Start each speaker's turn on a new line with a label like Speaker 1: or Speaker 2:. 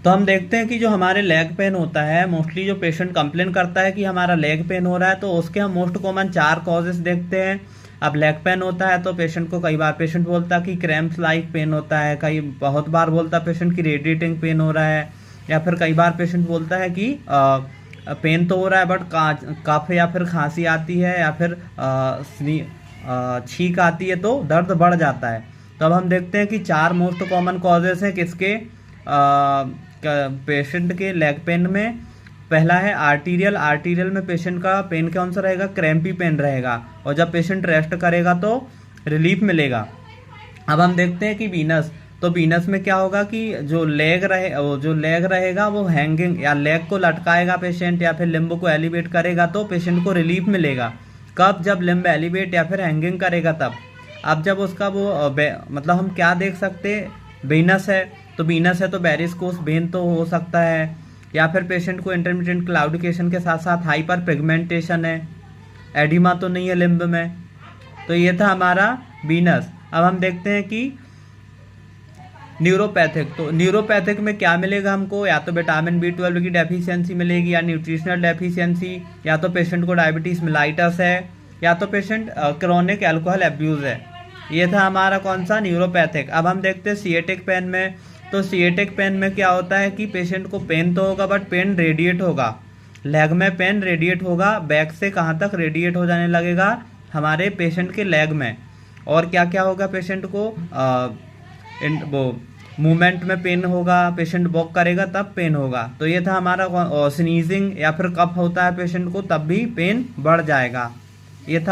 Speaker 1: तो हम देखते हैं कि जो हमारे लेग पेन होता है, मोस्टली जो पेशेंट कंप्लेन करता है कि हमारा लेग पेन हो रहा है, तो उसके हम मोस्ट कॉमन 4 कॉजेस देखते हैं। अब लेग पेन होता है तो पेशेंट को कई बार पेशेंट बोलता है कि क्रैम्प्स लाइक पेन होता है, कई बहुत बार बोलता है पेशेंट की रेडिएटिंग पेन हो रहा है, या फिर कई बार पेशेंट बोलता है कि पेन तो हो रहा है बट कफ या फिर खांसी आती है, या फिर छींक आती है तो दर्द बढ़ जाता है। तो अब हम देखते हैं कि 4 मोस्ट कॉमन कॉजेस हैं किसके, पेशेंट के लेग पेन में। पहला है आर्टीरियल। आर्टीरियल में पेशेंट का पेन कौन सा रहेगा, क्रैम्पी पेन रहेगा, और जब पेशेंट रेस्ट करेगा तो रिलीफ मिलेगा। अब हम देखते हैं कि वीनस। तो वीनस में क्या होगा कि जो लेग रहेगा वो हैंगिंग, या लेग को लटकाएगा पेशेंट या फिर लिम्ब को एलिवेट करेगा तो पेशेंट को रिलीफ मिलेगा। कब, जब लिम्ब एलिवेट या फिर हैंगिंग करेगा तब। अब जब उसका वो मतलब हम क्या देख सकते हैं, वीनस है तो वीनस है तो वेरिकोस वेन तो हो सकता है, या फिर पेशेंट को इंटरमिटेंट क्लाउडिकेशन के साथ साथ हाइपर पिगमेंटेशन है, एडिमा तो नहीं है लिम्ब में। तो ये था हमारा वीनस। अब हम देखते हैं कि न्यूरोपैथिक। तो न्यूरोपैथिक में क्या मिलेगा हमको, या तो विटामिन B12 की डेफिशिएंसी मिलेगी, या न्यूट्रिशनल डेफिशिएंसी, या तो पेशेंट को डायबिटीज मिलाइटस है, या तो पेशेंट क्रोनिक अल्कोहल एब्यूज है। ये था हमारा कौन सा, न्यूरोपैथिक। अब हम देखते हैं सिएटिक पेन में। तो सिएटिक पेन में क्या होता है कि पेशेंट को पेन तो होगा बट पेन रेडिएट होगा, लेग में पेन रेडिएट होगा, बैक से कहाँ तक रेडिएट हो जाने लगेगा, हमारे पेशेंट के लेग में। और क्या क्या होगा पेशेंट को, वो मूवमेंट में पेन होगा, पेशेंट वॉक करेगा तब पेन होगा। तो ये था हमारा स्नीजिंग या फिर कफ होता है पेशेंट को तब भी पेन बढ़ जाएगा।